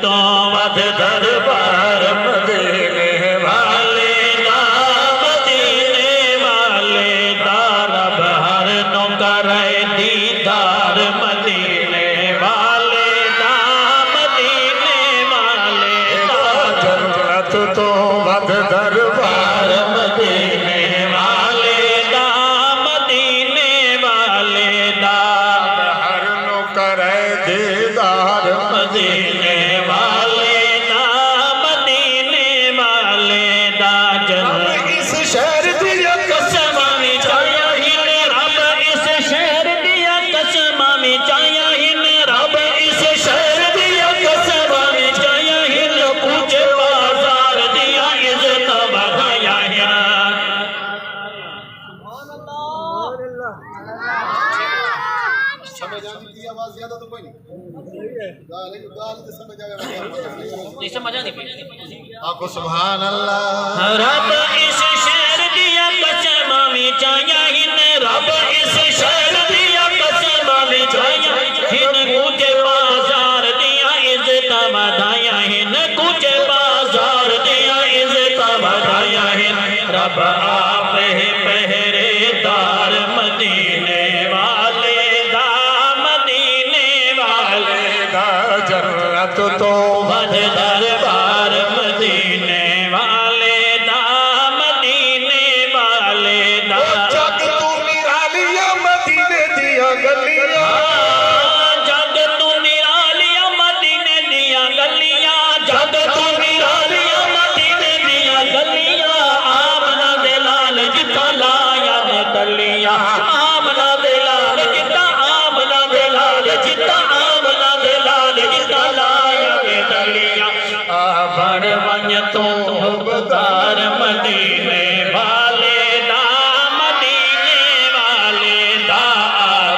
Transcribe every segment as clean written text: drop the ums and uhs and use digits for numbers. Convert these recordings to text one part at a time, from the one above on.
تو ود دربار مدینے والے دا مدینے والے دا رب ہر نو کرے دیدار مدینے والے دا مدینے والے دا جنت تو ود دربار مدینے والے دا مدینے والے دا ہر نو کرے دیدار مدینے والے دا مدینے والے دا جنت اس شہر دیا قسماں وچ آیا ہی نے رب اس شہر دیا قسماں وچ آیا ہی نے رب اس شہر دیا قسماں وچ آیا ہی نے کچھ بازار دیا عزت بڑھایا ہے سمجھ آتی تھی آواز زیادہ تو کوئی نہیں گال تو سمجھ آیا آپ کو سبحان اللہ رب اس شہر دیا قسماں وچ آیا ہی نے رب اس شہر دیا قسماں وچ آیا ہی نے کچھ بازار دیا عزت بڑھایا ہے کچھ بازار دیا عزت بڑھایا ہے رب آپ ہے پہرے دار مدینے والے دا مدینے والے دا جنت تو ود دربار مدینے والے دا مدینے والے دا جگ تو نرالیاں مدینے دیا گلیاں جگ تو نرالیاں مدینے دیا گلیاں جگ تو نرالیاں مدینے دیا گلیاں آمنہ دے لال جتا لایا نے تلیاں آمنہ دے لال جتا آمنہ دے لال جتا آمنہ دے لال جتا لایا نے تلیاں بڑھ ون تو حبدار مدینے والے دا مدینے والے دا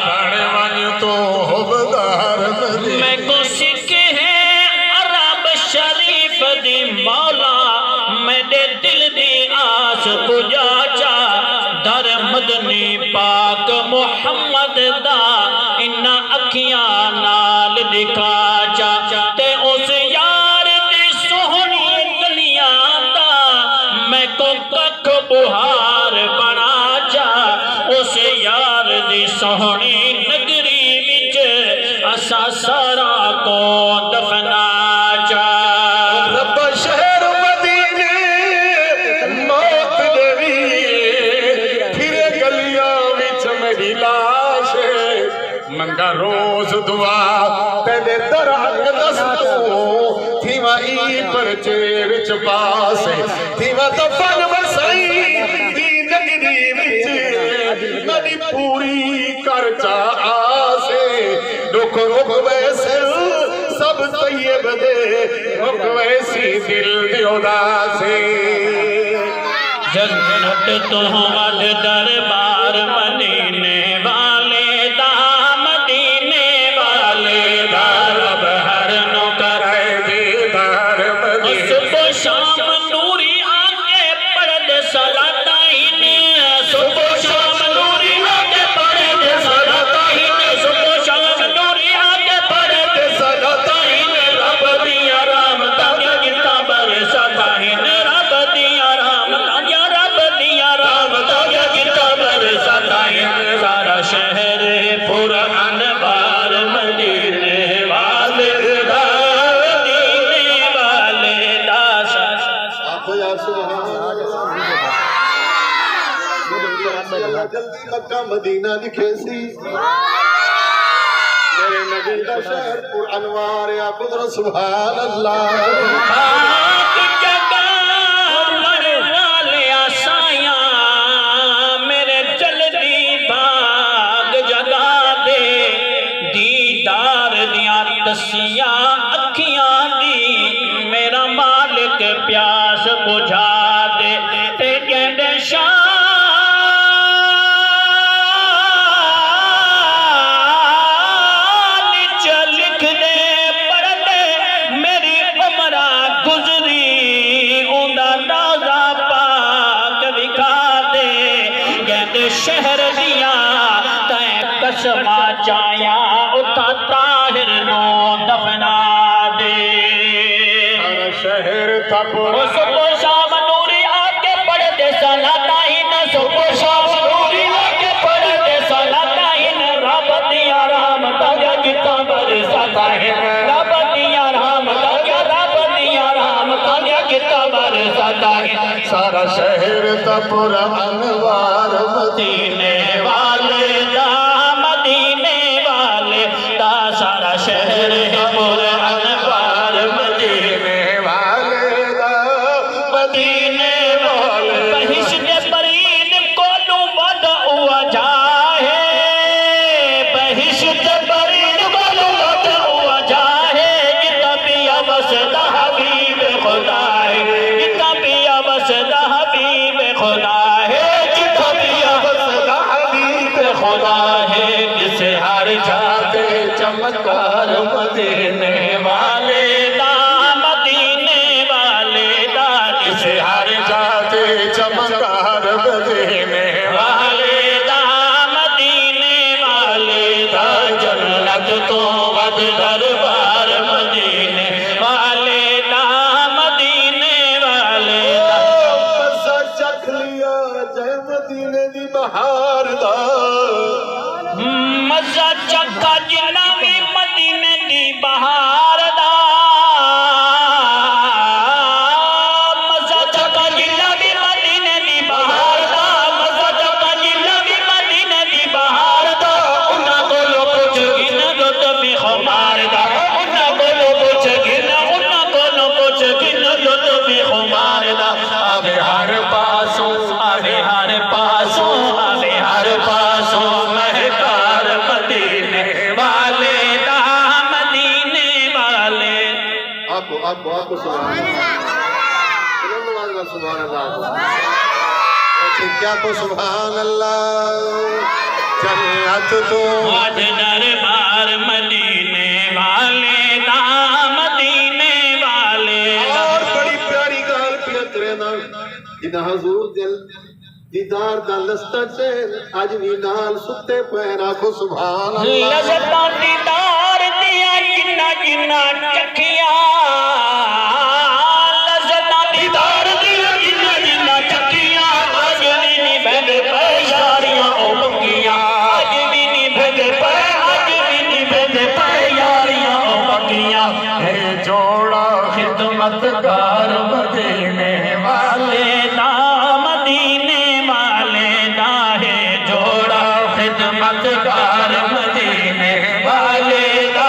بڑھ ون تو حبدار مدینے میں کو سکھ ہے عرب شریف دی مولا میرے دل دی آس پجا چا در مدنی پاک محمد دا انہا اکھیاں نال دکھا چا تے اس یار دی سہنی گلیاں دا میں کو کک بہار بنا چا اس یار دی سہنی نگری وچ اسا سارا کو دفنا چا رب شہر مدینے موت دیوی پھرے گلیاں وچ میری لاش منگا روز دعا تیرے درانگ دستوں تھیوا ای پرچے وچ پاس تھیوا دفن وسائی دی نگری وچ میری پوری کرچا آسے دکھ رکھ ویسے سب طیب دے رکھ ویسی دل دیودا سے جنت تو ود دربار مدینے والے دا مدینے والے دا رب ہر نو کرے دیدار مدینے صبح شام نوری آنکھیں پڑھ صلاتین صبح شام نوری آنکھیں پڑھ صلاتین صبح شام نوری آنکھیں پڑھ صلاتین رب دیا رحمتاں گتا برساتین رب دیا رحمتاں سارا شہر پر انوار مدینے والے دا مدینے والے دا آپ کو یا سبحان اللہ جلدی مکہ مدینہ لکھے سی میرے نبی کا شہر پر انوار یا قدر سبحان اللہ پاک جگہ مر والیا سایاں میرے جلدی بھاگ جگہ دے دیدار دیاں تسیاں اکھیاں دی میرا مالک پیاس بجھا دے تے کہندے شاہ لکھ دے پڑھ دے میری عمرہ گزری اوندا نازا پاک دکھا دے کہندے شہر دیا تے قسمہ چایا اتھا طاہر نو دفنا دے پورا صبح شام نوری آکے پڑھتے صلاۃ ہن صبح شام نوری آکے پڑھتے صلاۃ ہن رب دیا رحمت جتا برساتا ہے رب دیا رحمت جتا برساتا ہے سارا شہر تا پورا انوار مدینے والے دا مدینے والے دا سارا شہر ہے پر انوار مدینے والے دا مدینے والے بہشت پرین کولو ود ہوا جاہے بہشت پرین کولو ود ہوا جاہے جتا پیا بسدہ حبیب خدا ہے جتا پیا بسدہ حبیب خدا ہے جتا پیا بسدہ حبیب خدا ہے جسے ہر جاتے چمکار مدینے والے دا مدینے والے دا جسے ہر جاتے چمکار مدینے والے دا مدینے والے دا جنت تو ود دربار مدینے والے دا مدینے والے دا مزہ چکھ لیا جے مدینے دی بہار دا مزہ چکھا جنہ بھی مدینے دی بہار دا مزہ چکھا جنہ بھی مدینے دی بہار دا مزہ چکھا جنہ بھی مدینے دی بہار دا انہاں کولو کچھ گن لطف خمار دا انہاں کولو کچھ گن انہاں کولو کچھ گن لطف خمار دا آوے ہر پاسوں آوے ہر پاسوں آوے ہر پاسوں مہکار مدینے والے دا مدینے والے آپ سبحان اللہ سبحان اللہ کیا کو سبحان اللہ جنت تو ود دربار مدینے والے دا مدینے والے دا اور بڑی پیاری گال پیترے نا جنہ حضور دل دیدار دا لستا چین آج بھی نال ستے پہنا کو سبحان اللہ لذتاں دیدار دیا جنہ جنہ چکھیاں لذتاں دیدار دیا جنہ جنہ چکھیاں آج بھی نہیں بھگ پہ یاریاں او بکیاں آج بھی نہیں بھگ پہ آج بھی نہیں بھگ پہ یاریاں او بکیاں ہے جوڑا خدمت گار مدینے والے دا مدینے والے دا ہے جوڑا خدمت گار مدینے والے دا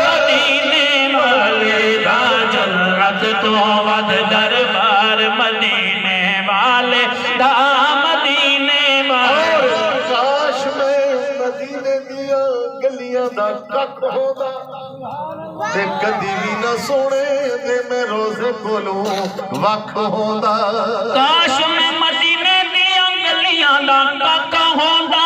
مدینے والے دا جنت تو ود دربار مدینے والے دا مدینے والے کاش میں مدینے دیا گلیاں دا کک ہودا تے کدی بھی نہ سونے دے میں روزے کولوں وکھ ہوندا کاش میں مدینے دیا گلیاں دا کک ہوندا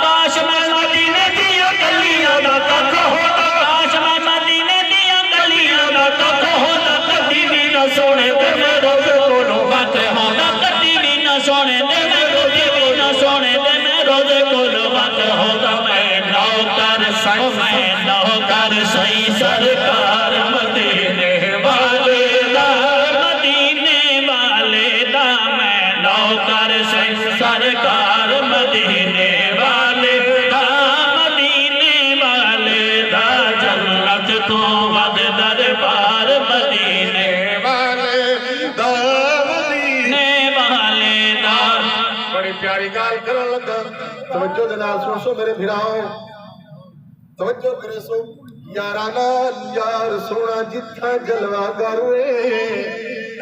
کاش میں مدینے دیا گلیاں دا کک ہوندا کاش میں مدینے دیا گلیاں دا کک ہوندا کدی بھی نہ سونے دے میں روزے کولوں وکھ ہوندا کدی بھی نہ سونے دے میں روزے بھی نہ سونے دے میں روزے کولوں وکھ ہوندا میں نوکر سئی سرکار مدینے والے دا مدینے والے دا میں نوکر سئی سرکار مدینے والے دا مدینے والے دا جنت تو ود دربار مدینے والے دا مدینے والے دا بڑی پیاری گال کرن لگا توجہ دے نال سن میرے بھراؤ توجہ کرے سو یارانا یار سونا جتھا جلوہ گروے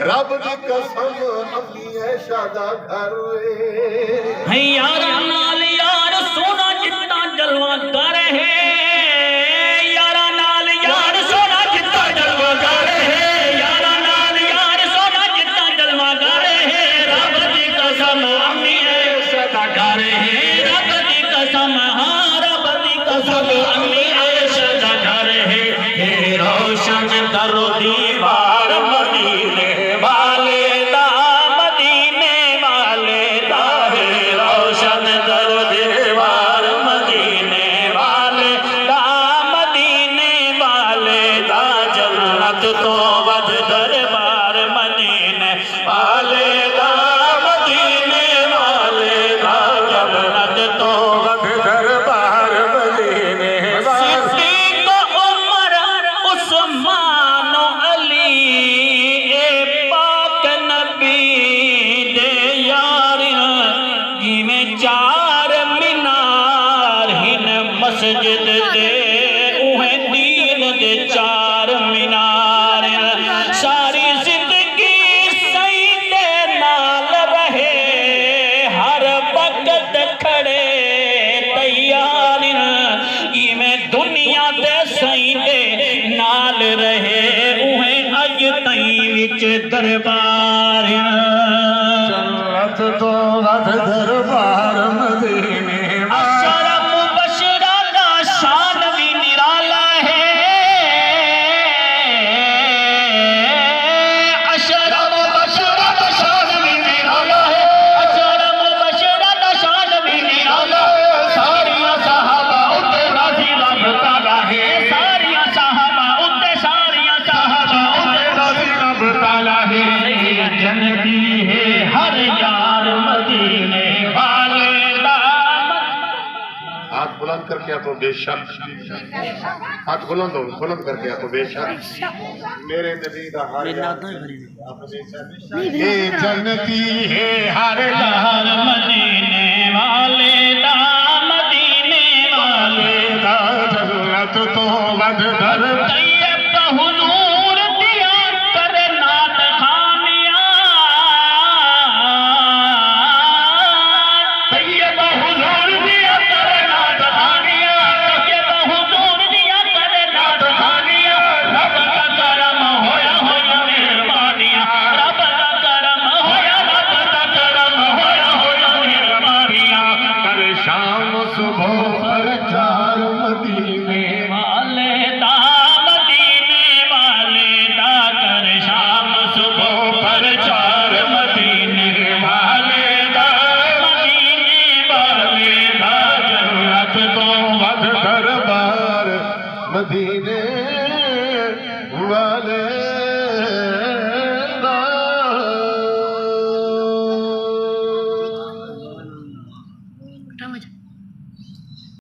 رب دی قسم امی عائشہ دا گھروے یار نال یار سونا جتنا جلوہ گر ہے یار نال یار سونا جتنا جلوہ گر ہے یار نال یار سونا جتنا جلوہ گر ہے رب دی قسم امی عائشہ دا گھر ہے رب دی قسم ہاں رب دی قسم امی عائشہ دا گھر ہے روشن در دیوار مدینے والے دا مدینے والے دا ہے روشن در دیوار مدینے والے دا سائیں دے نال رہے اوہیں اج تائیں وچ دربار جنت تو ود دربار مدینے اشرا مبشرہ دا شان بھی نرالا ہے اشرا مبشرہ دا شان بھی نرالا ہے اشرا مبشرہ دا شان بھی نرالا ہے ساریاں صحابہ اتے راضی رب تعالی ہے ساریاں صحابہ اتے ساریاں صحابہ اتے راضی رب تعالی ہے جنتی ہے ہر یار مدینے والے دامن ہاتھ بلند کر کے آپ بے شک ہاتھ بلند ہو بلند کر کے آپ بے شک میرے نبی دا ہر یار یہ جنتی ہے ہر یار مدینے والے دا مدینے والے جنت تو ود در طیب کا حضور